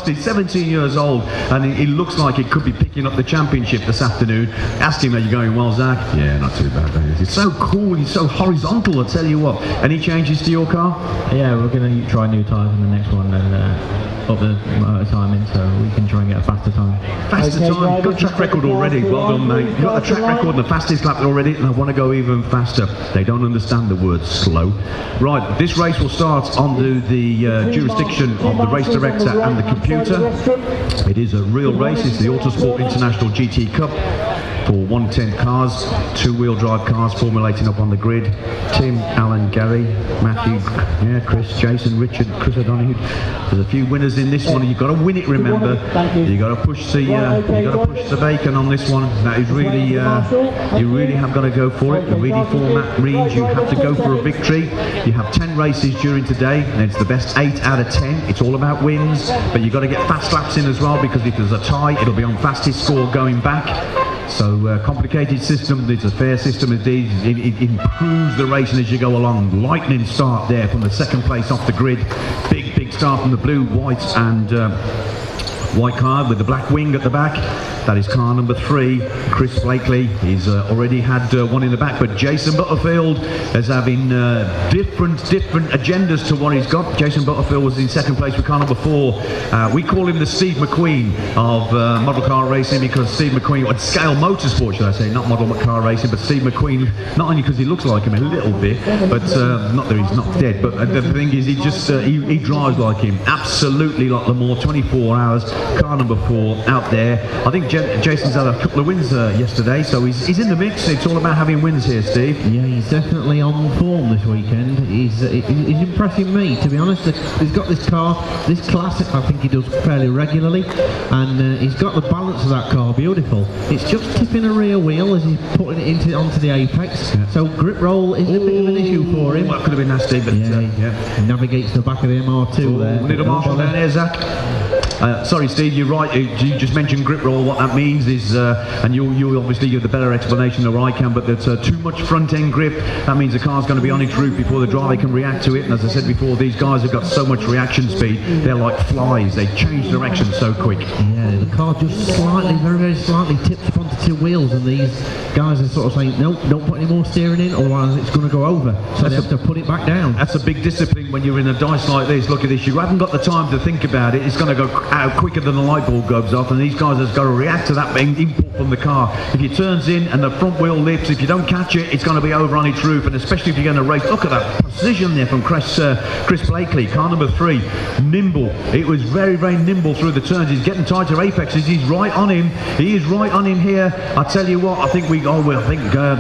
He's 17 years old, and he looks like he could be picking up the championship this afternoon. Asked him, are you going well, Zach? Yeah, not too bad. He's so cool, he's so horizontal, I tell you what. Any changes to your car? Yeah, we're going to try new tyres in the next one and up the timing so we can try and get a faster time. Faster time? Good track record already. Well done, mate. You've got the track record and the fastest lap already, and I want to go even faster. They don't understand the word slow. Right, this race will start under the jurisdiction of the race director and the computer. It is a real race. It's the Autosport International GT Cup for 110 cars, two-wheel drive cars formulating up on the grid. Tim, Alan, Gary, Matthew, yeah, Chris, Jason, Richard, Chris O'Donoghue. There's a few winners in this one. You've got to win it. Remember, you got to push the bacon on this one. That is really, you really have got to go for it. The really format reads you have to go for a victory. You have 10 races during today, and it's the best 8 out of 10. It's all about wins, but you've got to get fast laps in as well, because if there's a tie, it'll be on fastest score going back. So complicated system. It's a fair system indeed. It improves the racing as you go along. Lightning start there from the second place off the grid. Big start from the blue, white and white car with the black wing at the back. That is car number 3, Chris Blakely. He's already had one in the back, but Jason Butterfield is having different agendas to what he's got. Jason Butterfield was in second place with car number 4. We call him the Steve McQueen of model car racing, because Steve McQueen, or Scale Motorsport should I say, not model car racing, but Steve McQueen, not only because he looks like him a little bit, but not that he's not dead, but the thing is, he just he drives like him, absolutely like Le Mans, 24 hours, car number 4 out there. I think Jason's had a couple of wins yesterday, so he's in the mix. It's all about having wins here, Steve. Yeah, he's definitely on form this weekend. He's impressing me, to be honest. He's got this car, this class, I think he does fairly regularly, and he's got the balance of that car beautiful. It's just tipping a rear wheel as he's putting it onto the apex, so grip roll is a bit of an issue for him. Well, that could have been nasty, but he navigates the back of the MR2 there. Little marshal down there, Zach. Sorry, Steve, you're right. You just mentioned grip roll. What that means is, and you obviously give the better explanation than I can, but there's too much front-end grip. That means the car's going to be on its route before the driver can react to it. And as I said before, these guys have got so much reaction speed. They're like flies. They change direction so quick. Yeah, the car just slightly, very slightly tips up onto 2 wheels, and these guys are sort of saying, no, don't put any more steering in, otherwise it's going to go over. So they have to put it back down. That's a big discipline when you're in a dice like this. Look at this. You haven't got the time to think about it. It's going to go out quicker than the light bulb goes off, and these guys have got to react to that input from the car. If it turns in and the front wheel lifts, if you don't catch it, it's going to be over on its roof, and especially if you're going to race. Look at that precision there from Chris Blakely, car number 3. Nimble. It was very nimble through the turns. He's getting tighter apexes. He's right on him. He is right on him here. I tell you what, I think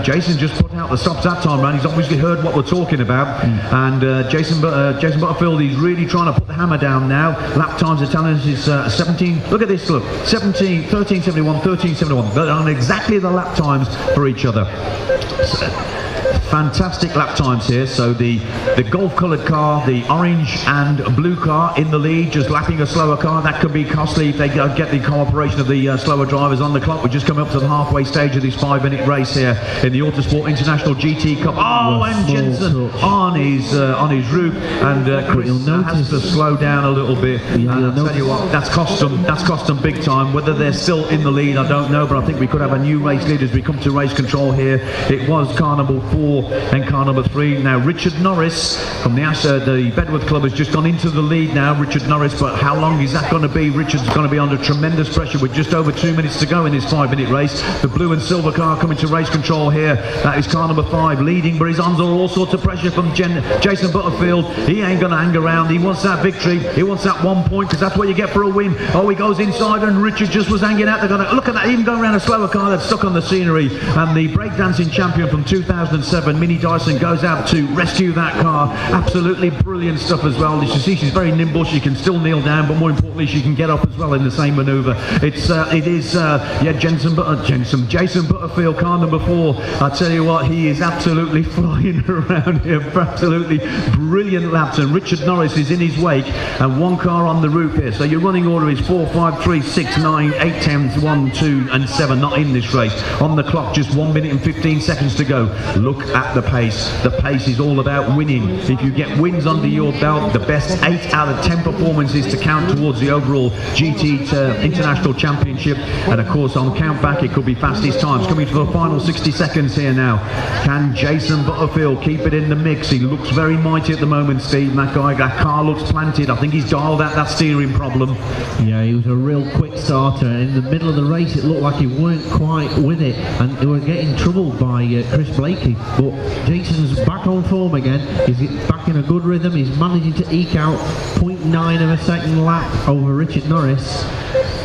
Jason just put out the stops that time round. He's obviously heard what we're talking about, and Jason Butterfield, he's really trying to put the hammer down now. Lap times are telling us is 17. Look at this, look, 17, 13.71, 13.71. They're on exactly the lap times for each other. Fantastic lap times here. So the golf coloured car, the orange and blue car in the lead, just lapping a slower car. That could be costly if they get the cooperation of the slower drivers on the clock. We're just coming up to the halfway stage of this 5-minute race here in the Autosport International GT Cup. Oh, and Jensen on his roof, and Chris has to slow down a little bit. And I'll tell you what, that's cost them big time. Whether they're still in the lead, I don't know, but I think we could have a new race lead as we come to race control here. It was car number 4 and car number 3. Now Richard Norris from the Bedworth Club has just gone into the lead now, Richard Norris, but how long is that going to be? Richard's going to be under tremendous pressure with just over 2 minutes to go in this 5-minute race. The blue and silver car coming to race control here. That is car number 5 leading, but he's under all sorts of pressure from Jason Butterfield. He ain't going to hang around. He wants that victory. He wants that 1 point, because that's what you get for a win. Oh, he goes inside, and Richard just was hanging out. They're going to look at that, even going around a slower car that's stuck on the scenery. And the breakdancing champion from 2007, Minnie Dyson, goes out to rescue that car. Absolutely brilliant stuff as well. As you see, she's very nimble. She can still kneel down, but more importantly, she can get up as well in the same manoeuvre. Jason Butterfield, car number 4. I tell you what, he is absolutely flying around here. Absolutely brilliant laps, and Richard Norris is in his wake, and 1 car on the roof here. So your running order is 4, 5, 3, 6, 9, 8, 10, 1, 2, and 7. Not in this race. On the clock, just 1 minute and 15 seconds to go. Look at the pace. The pace is all about winning. If you get wins under your belt, the best 8 out of 10 performances to count towards the overall GT International Championship. And of course, on count back, it could be fastest times. Coming to the final 60 seconds here now. Can Jason Butterfield keep it in the mix? He looks very mighty at the moment, Steve. That car looks planted. I think he's dialed out that steering problem. Yeah, he was a real quick starter. In the middle of the race, it looked like he weren't quite with it, and they were getting troubled by Chris Blakey. But Jason's back on form again. He's back in a good rhythm. He's managing to eke out 0.9 of a second lap over Richard Norris.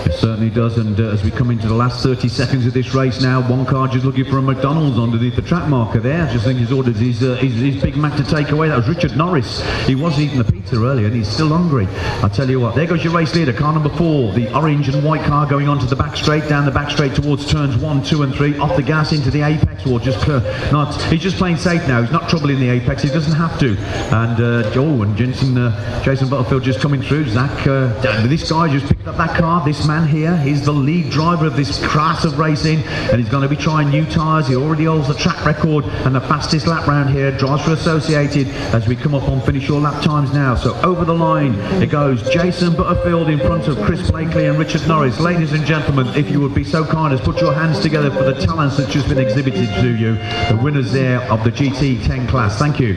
It certainly does, and as we come into the last 30 seconds of this race now, one car just looking for a McDonald's underneath the track marker there. I just think he's ordered his Big Mac to take away. That was Richard Norris. He was eating the pizza earlier and he's still hungry. I tell you what, there goes your race leader, car number 4, the orange and white car going onto the back straight, down the back straight towards turns 1, 2 and 3, off the gas into the apex, or just he's just playing safe now. He's not troubling the apex, he doesn't have to. And Jason Butterfield just coming through. Zach, this guy just picked up that car. This man here, he's the lead driver of this class of racing, and he's going to be trying new tyres. He already holds the track record and the fastest lap round here. Drives for Associated as we come up on finish your lap times now. So over the line it goes, Jason Butterfield in front of Chris Blakely and Richard Norris. Ladies and gentlemen, if you would be so kind as put your hands together for the talents that's just been exhibited to you, the winners there of the GT10 class. Thank you.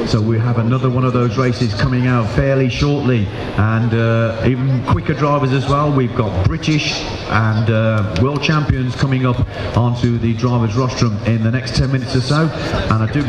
So we have another one of those races coming out fairly shortly, and even quicker drivers as well. We've got British and world champions coming up onto the drivers rostrum in the next 10 minutes or so, and I do believe